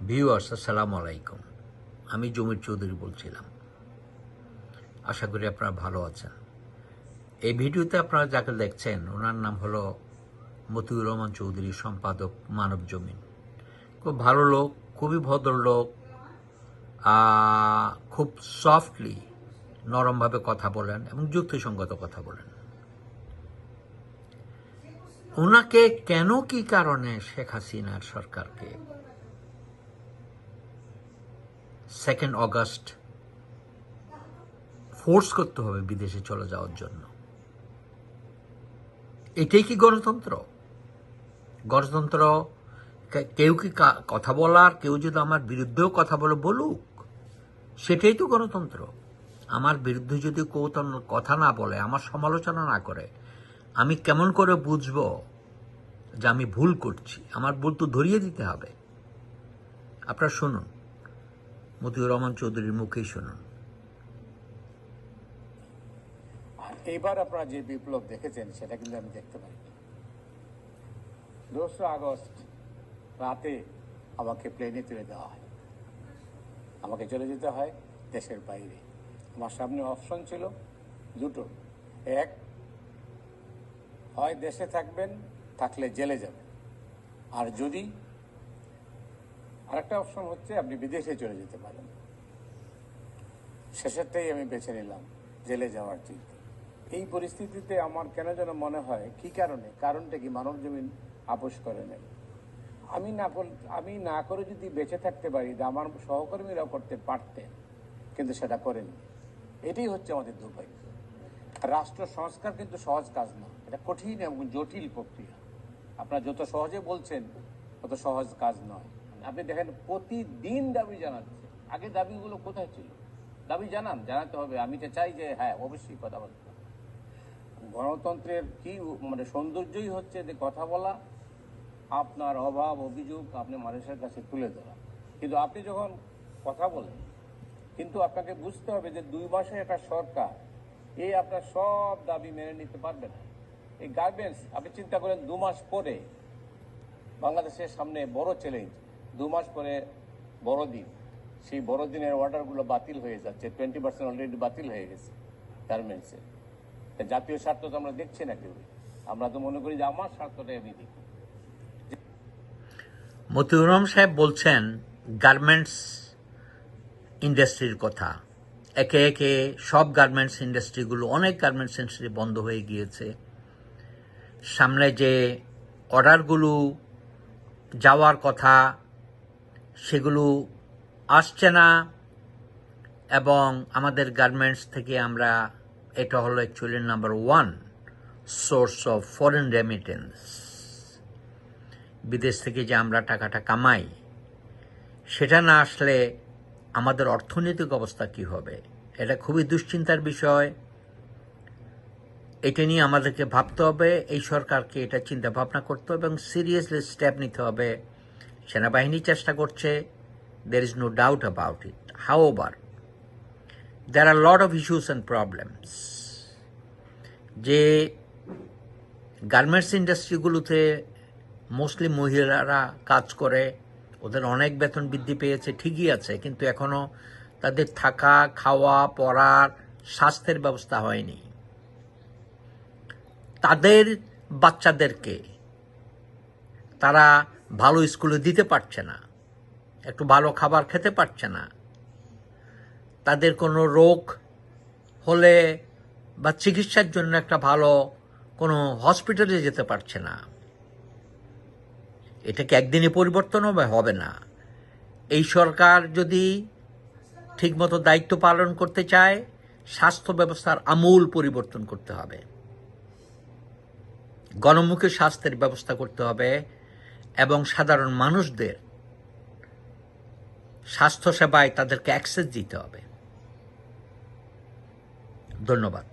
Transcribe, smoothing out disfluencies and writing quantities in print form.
Viewers, আসসালামু আলাইকুম। আমি জমির চৌধুরী বলছিলাম। আশা করি আপনারা ভালো আছেন। এই ভিডিওতে আপনারা যাকে দেখছেন ওনার নাম হলো মতিউর রহমান চৌধুরী, সম্পাদক, মানব জমিন। খুব ভালো লোক, খুবই ভদ্রলোক, খুব সফটলি, নরমভাবে কথা বলেন এবং যুক্তিসঙ্গত কথা বলেন। ওনাকে কেন কি কারণে শেখ হাসিনার সরকারকে 2 অগস্ট ফোর্স করতে হবে বিদেশে চলে যাওয়ার জন্য? এটাই কি গণতন্ত্র? গণতন্ত্র কেউ কি কথা বলার, কেউ যদি আমার বিরুদ্ধেও কথা বলে বলুক, সেটাই তো গণতন্ত্র। আমার বিরুদ্ধে যদি কেউ কথা না বলে, আমার সমালোচনা না করে, আমি কেমন করে বুঝবো যে আমি ভুল করছি? আমার ভুল তো ধরিয়ে দিতে হবে। আপনারা শুনুন, মতিউর রহমান চৌধুরীর মুখেই শুনুন। এইবার আপনারা যে বিপ্লব দেখেছেন সেটা কিন্তু আমি দেখতে পাই। 2 আগস্ট রাতে আমাকে প্লেনে তুলে দেওয়া হয়, আমাকে চলে যেতে হয় দেশের বাইরে। আমার সামনে অপশন ছিল দুটো, এক হয় দেশে থাকবেন, থাকলে জেলে যাবেন, আর যদি আরেকটা অপশন হচ্ছে আপনি বিদেশে চলে যেতে পারেন। শেষেরটাই আমি বেছে নিলাম, জেলে যাওয়ার চিন্তা। এই পরিস্থিতিতে আমার কেন যেন মনে হয় কি কারণটা কি মানব জমিন আপোষ করে নেই। আমি না করে যদি বেঁচে থাকতে পারি, আমার সহকর্মীরাও করতে পারতেন, কিন্তু সেটা করেনি। এটাই হচ্ছে আমাদের দুর্ভাগ্য। রাষ্ট্র সংস্কার কিন্তু সহজ কাজ না, এটা কঠিন এবং জটিল প্রক্রিয়া। আপনারা যত সহজে বলছেন তত সহজ কাজ নয়। আপনি দেখেন প্রতিদিন দাবি জানাচ্ছে। আগে দাবিগুলো কোথায় ছিল? দাবি জানাতে হবে। আমি তো চাই যে হ্যাঁ, অবশ্যই কথা বলতে হবে। গণতন্ত্রের কি সৌন্দর্যই হচ্ছে যে কথা বলা, আপনার অভাব অভিযোগ আপনি মানুষের কাছে তুলে ধরা। কিন্তু আপনি যখন কথা বলেন, কিন্তু আপনাকে বুঝতে হবে যে 2 মাসে একটা সরকার আপনার সব দাবি মেনে নিতে পারবে না। এই গার্মেন্টস আপনি চিন্তা করেন, 2 মাস পরে বাংলাদেশের সামনে বড় চ্যালেঞ্জ। 2 মাস পরে বড়দিন, সেই বড়দিনের অর্ডারগুলো বাতিল হয়ে যাচ্ছে। 20% অলরেডি বাতিল হয়ে গেছে গার্মেন্টসে। জাতীয় স্বার্থ তো আমরা দেখছি না কেউ। আমরা তো মনে করি যে আমার স্বার্থটাই আমি দেখি। মতিউর রহমান সাহেব বলছেন গার্মেন্টস ইন্ডাস্ট্রির কথা। একে একে সব গার্মেন্টস ইন্ডাস্ট্রিগুলো, অনেক গার্মেন্টস ইন্ডাস্ট্রি বন্ধ হয়ে গিয়েছে। সামনে যে অর্ডারগুলো যাওয়ার কথা সেগুলো আসছে না, এবং আমাদের গার্মেন্টস থেকে আমরা, এটা হলো actually number 1 source of foreign remittance. বিদেশ থেকে যে আমরা টাকাটা কামাই, সেটা না আসলে আমাদের অর্থনৈতিক অবস্থা কি হবে? এটা খুবই দুশ্চিন্তার বিষয়। এটা নিয়ে আমাদেরকে ভাবতে হবে, এই সরকারকে এটা চিন্তা ভাবনা করতে হবে এবং সিরিয়াসলি স্টেপ নিতে হবে। সেনাবাহিনী চেষ্টা করছে, there is no doubt about it. However, there are a lot of issues and problems. যে গার্মেন্টস ইন্ডাস্ট্রিগুলোতে মোস্টলি মহিলারা কাজ করে, ওদের অনেক বেতন বৃদ্ধি পেয়েছে, ঠিকই আছে, কিন্তু এখনও তাদের থাকা, খাওয়া, পড়ার, স্বাস্থ্যের ব্যবস্থা হয়নি। তাদের বাচ্চাদেরকে তারা ভালো স্কুলে দিতে পারছে না, একটু ভালো খাবার খেতে পারছে না। তাদের কোনো রোগ হলে বা চিকিৎসার জন্য একটা ভালো কোনো হসপিটালে যেতে পারছে না। এটা কি একদিনে পরিবর্তন হবে না। এই সরকার যদি ঠিকমতো দায়িত্ব পালন করতে চায়, স্বাস্থ্য ব্যবস্থার আমূল পরিবর্তন করতে হবে, গণমুখী স্বাস্থ্যের ব্যবস্থা করতে হবে এবং সাধারণ মানুষদের স্বাস্থ্যসেবায় তাদেরকে অ্যাক্সেস দিতে হবে। ধন্যবাদ।